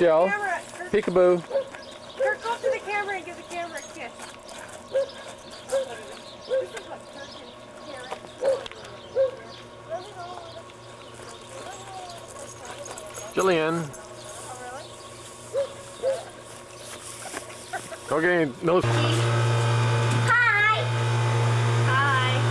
Jill. Peekaboo. Kurt, go to the camera and give the camera a kiss. Jillian. Don't get any nose. Hi. Hi.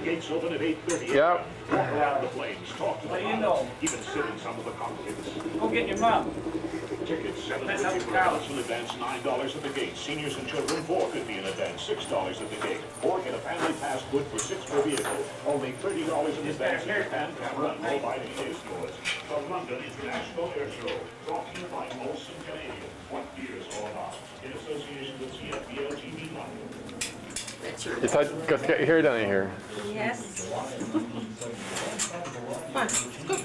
Gates open at 8:30. Yep. Walk around the planes, talk to them. Even sit in some of the cockpits. Go get your mom. Tickets $7.50 for adults in advance, $9 at the gate. Seniors and children $4.50 in advance, $6 at the gate. Or get a family pass good for 6 per vehicle. Only $30 in advance in Japan, camera, and mobile air stores. The London International Air Show. Brought to you by Molson Canadian. What beers all about? In association with CFBL TV London. You thought, got to get your hair down in here. Yes. Come on, scoop.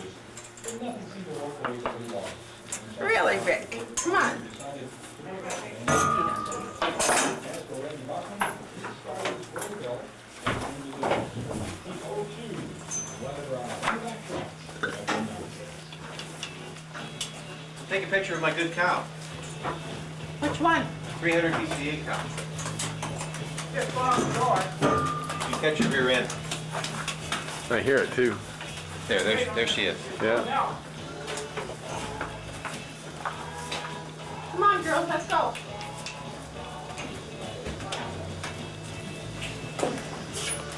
Really, Rick? Come on. Take a picture of my good cow. Which one? 300 PCA cow. You catch your rear end. I hear it too. There she is. Yeah. Come on, girls, let's go.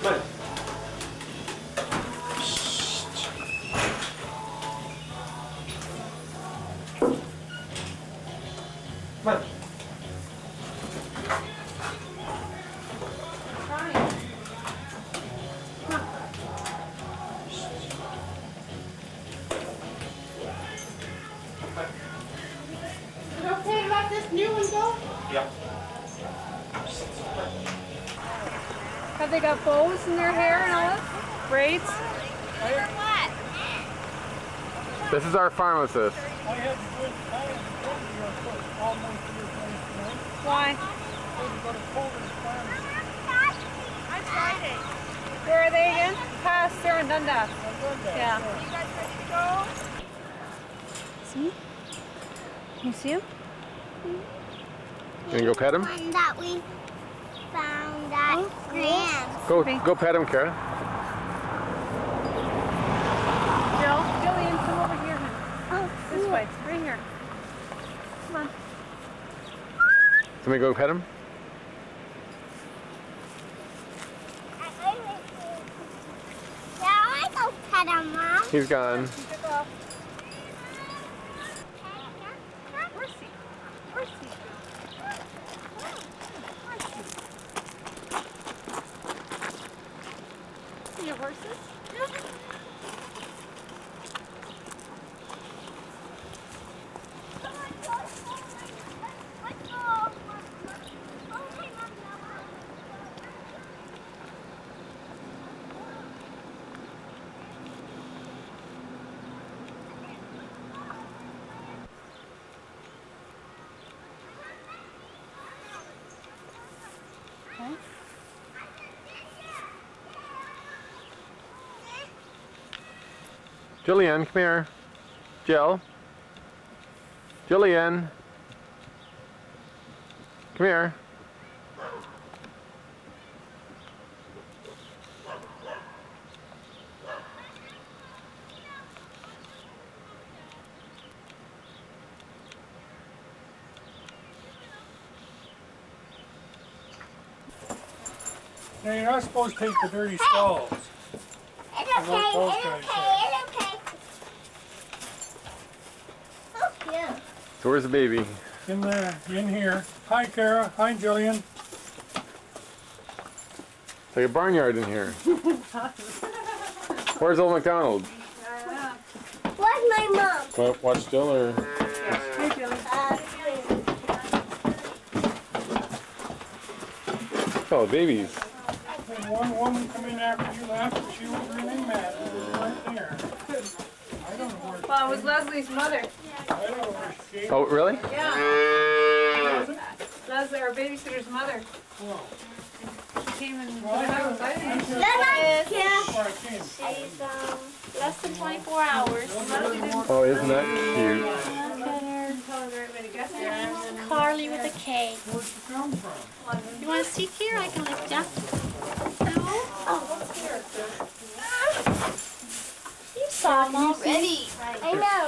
Come on. Come on. Is it okay to let this new one go? Yeah. Have they got bows in their hair and all that? Braids? This is our pharmacist. Why? Where are they again? Past there in Dundas. Yeah. You guys ready to go? See? You see him? You gonna go pet him? One that we found at Grant's. Go pet him, Kara. Jill, Jillian, come over here. Oh, this way, right here. Come on. Can we go pet him? Yeah, I want to go pet him, Mom. He's gone. Pick off. Where's he? Where's he? See your horses? Okay. Jillian, come here. Jill. Jillian. Come here. Now, you're not supposed to take the dirty stalls. It's okay, it's okay, it's okay. Oh, yeah. So where's the baby? In there, in here. Hi, Kara. Hi, Jillian. It's like a barnyard in here. Where's old McDonald? Where's my mom? Well, watch Jill or... Hey, Jillian. Oh, babies. one woman come in after you left, and she was really mad. It was right there. I don't know where. Well, it was Leslie's mother. I don't know where she came. Oh, really? Yeah. Was it? Leslie, our babysitter's mother. Oh, She came and well, I haven't. I didn't know. That's Yeah. where I came. She's less than 24 hours. Oh, isn't that cute? Look at her. Tell her the right way to get there. And then Carly with a K. Where'd she come from? You want to see here? I can lift you. No? Oh, what's here? You saw him already. I know.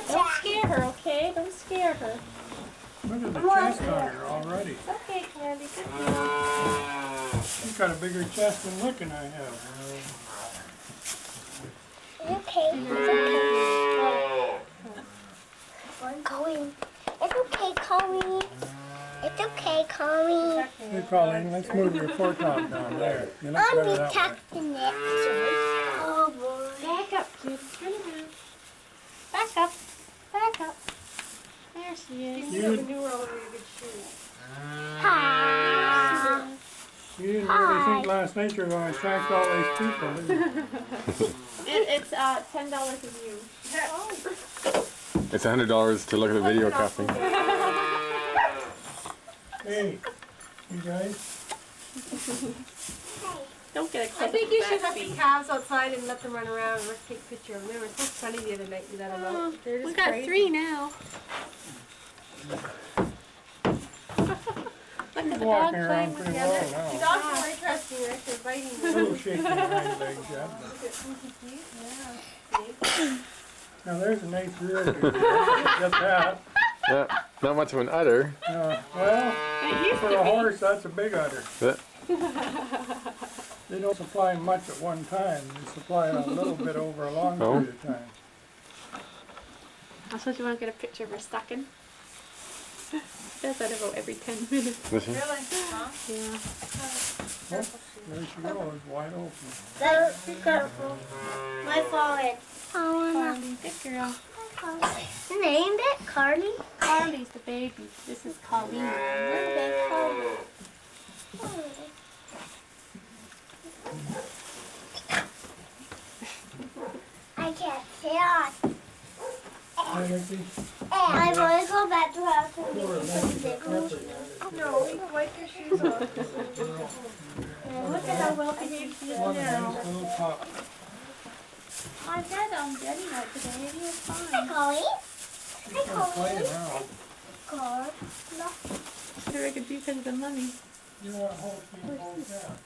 Don't scare her, okay? Don't scare her. Look at the chest on her already. It's okay, Candy. Good girl. She's got a bigger chest than looking I have. Okay. I'm going. It's okay, Colleen. It's okay, Colleen. Hey, Colleen, let's move your foretop down there. You look I'm better that way. detecting it. Oh boy. Back up, kid. Turn around. Back up. Back up. There she is. you never knew her all over your good shoes. Hi. You didn't really think last night you were going to attract all these people, did you? It's $10 a view. It's $100 to look at the video copy. Hey, you guys. Don't get I excited. think you should have the calves outside and let them run around and let's take a picture of them. They were so funny the other night you let them out. They're just We got crazy. 3 now. Look at the dog Walking playing around with pretty the other. The well now. dogs are interesting, right? They're biting A you. little shaky behind the legs yet. Now there's a nice rear view. Get that. Not much of an udder. Well, It used for to a be. horse, that's a big udder. But They don't supply much at one time. They supply a little bit over a long Oh. period of time. I suppose you want to get a picture of her stocking. Does that about every 10 minutes. listen. Really? Huh? Yeah. Oh, there she goes, wide open. Be careful. My forehead. Carly, good girl. Named it Carly? Carly's the baby. This is Colleen. Okay, Carly. I can't sit on. Hey, Ricky. I want to go back to house and Poor get some Ricky, big that ones. pepper. No, wipe your shoes off. Look at how well behaved she is What a now. nice little pup. I said Daddy night today. He was Hi, fine. Colleen. She's gonna play around. Carla. What I could do because of the money. You want a whole team, whole cat.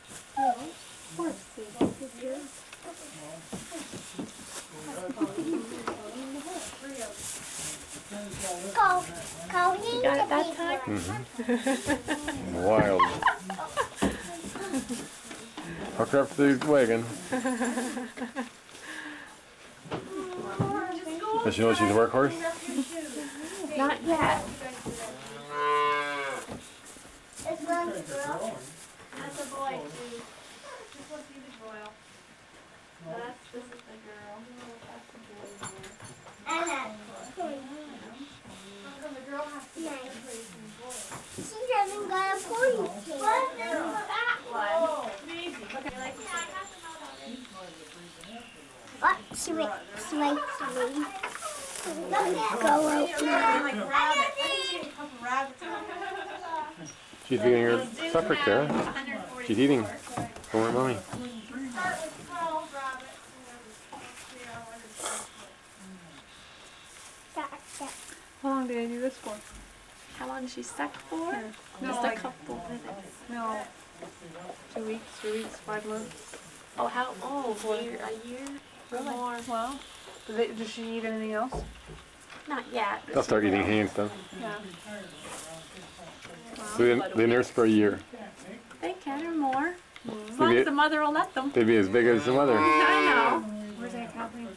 Colleen. Got it that time? Wild. Hook her up to the wagon. Does she know she's a workhorse? Not yet. This one's a girl. That's a boy too. This must be the girl. This is the girl. That's the boy there. And that's The girl has to nice. She doesn't got a ponytail. What? That one. Maybe. Okay, like What? She went slightly. Go out now. like rabbit. I didn't see any couple rabbits out She's eating her supper, Kara. She's eating. From her mommy. Start with 12 rabbits. How long did I do this for? How long is she stuck for? Just a like- couple minutes. No. 2 weeks, 3 weeks, 5 months. Oh, how? Oh, a year? Or more? Wow. Does she need anything else? Not yet. They'll start eating hay and stuff. Yeah. So they nurse for a year. They can or more. As long Maybe as the mother will let them. they'd be as big as the mother. I know. Where's that Kathleen?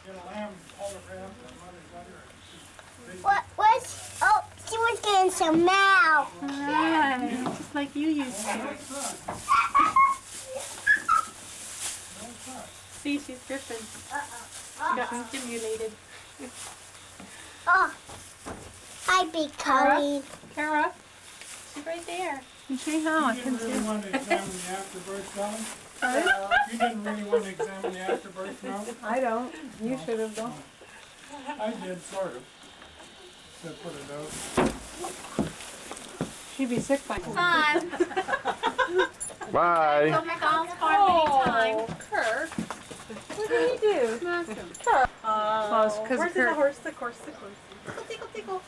Get a lamb, hold it right up to the mother's udder. What was? Oh, she was getting some milk. Right. Just like you used to. See, she's dripping. She got stimulated. Oh, hi, big Colleen. Kara, she's right there. You see how I You can didn't really see? want to examine the afterbirth, Sally? Sorry? You didn't really want to examine the afterbirth milk? I don't. You should have though. I did, sort of. To put it out. She'd be sick by now. Fun. Bye. Go McDonald's farm anytime. Kirk. What did he do? Smack him. Well, it's because Where's the Kirk. horse? The course, the course. Tickle, tickle, tickle.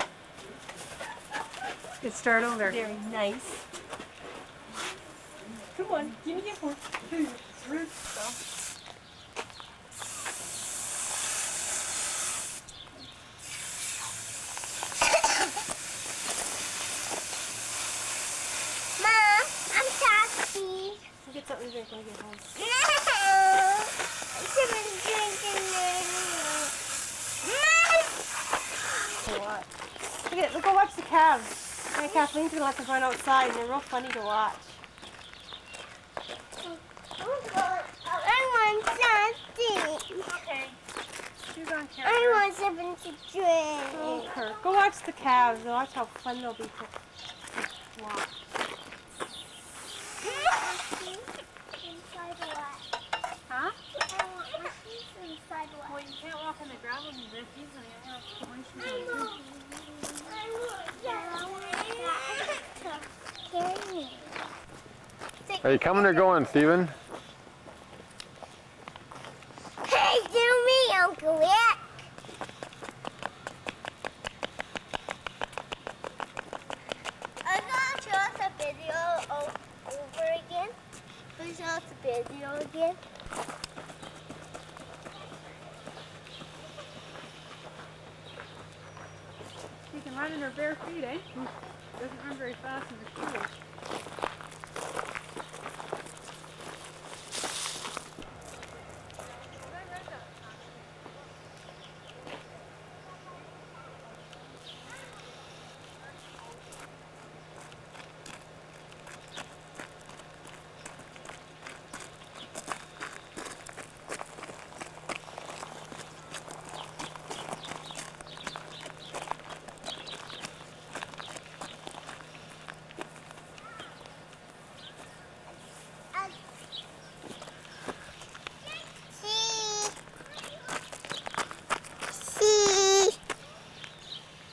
It started over. Very nice. Come on, give me a horse. It's rude stuff. Mom, I'm thirsty. Get something to drink when we get home. No, I shouldn't be drinking this. What? Look at it. Go watch the calves. And Kathleen's gonna let them run outside, and they're real funny to watch. I want something. Okay. She's on camera. I want something to Oh, drink. Kirk. Go watch the calves and watch how fun they'll be to watch. Inside what? Huh? I want my shoes inside Well, what? you can't walk on the ground when they're easily. I want to put my shoes I on. want that. Carry me. Are you coming or going, Steven? Hey, do me, Uncle Rick. I'm gonna show us a video over again. Can you show us a video again? She can run in her bare feet, eh? Doesn't run very fast in her shoes.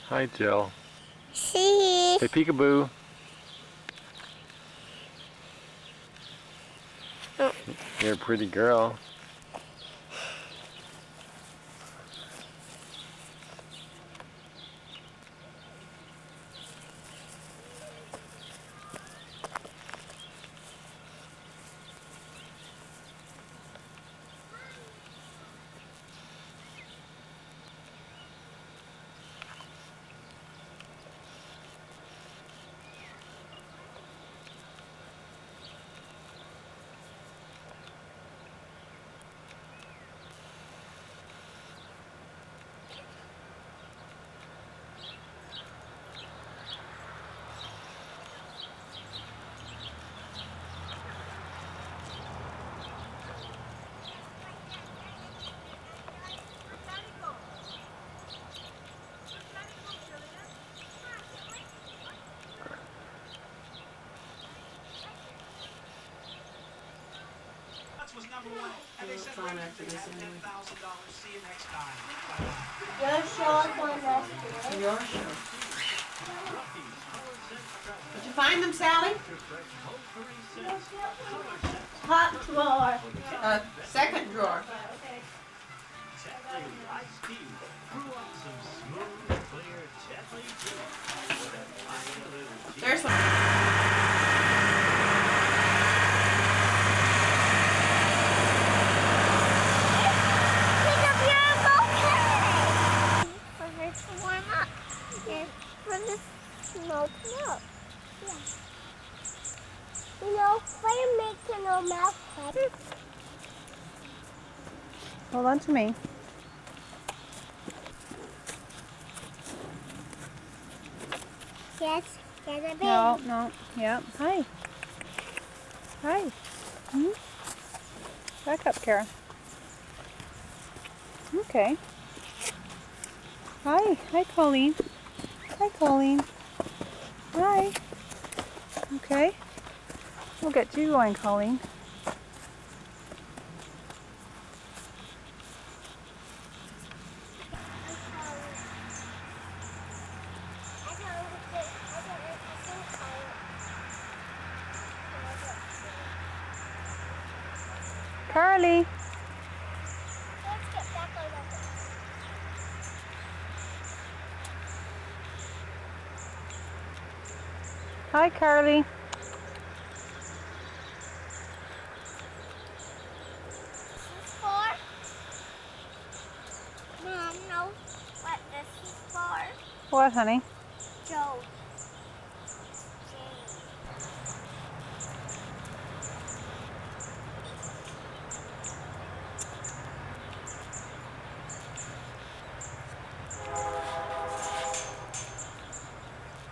Hi, Jill. See. Hey, peekaboo. You're a pretty girl. Was number one, and they said we're going to have $10,000. See you next time. Your show on that. Your show. Did you find them, Sally? Top drawer. Second drawer. There's some. Pick up your bouquet. For her to warm up. And for the smoked milk. Yeah. You know, fire makes no mouth. Hold on to me. Yes, get a baby. No, no. Yeah. Hi. Hi. Hmm? Back up, Kara. Okay. Hi. Hi, Colleen. Hi, Colleen. Hi. Okay. We'll get you going, Colleen. Carly. Let's get back on the Hi, Carly. for? Mom, know what this is for? What, honey? Joe.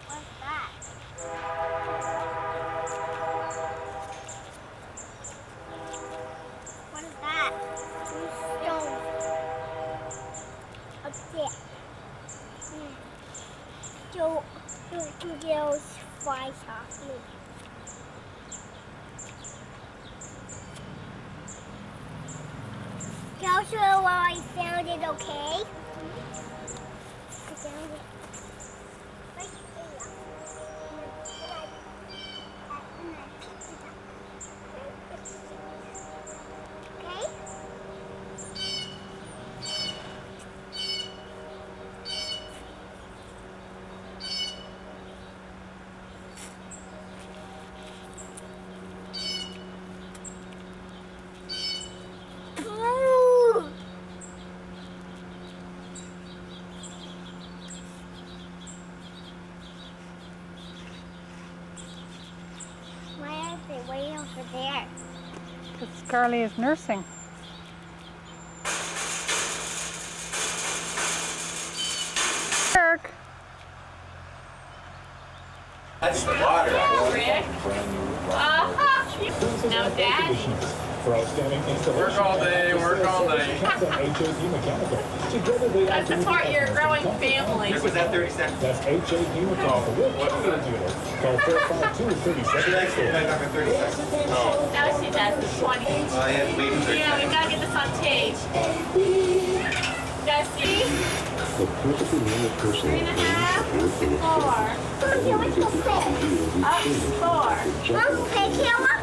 What's that? What is that? Stone. Up there. Joe, two girls fly softly. Tell her where I found it, okay? I found it. Right here. Okay? Ooh. Why are they way over there? Because Carly is nursing. Kirk. That's the water. Now, Dad. For outstanding installation. Work all day, work all night. I support your growing family. Was that 30 seconds? That's HAD Mechanical. Call 452-3764. Back up in 30 seconds. Now she does the 20. Oh, yeah, wait for 30 Yeah, we seconds. gotta get this on tape. You guys see? The perfectly normal person 3.5, 4. Okay, let's go play. Up, 4. Mom, play camera.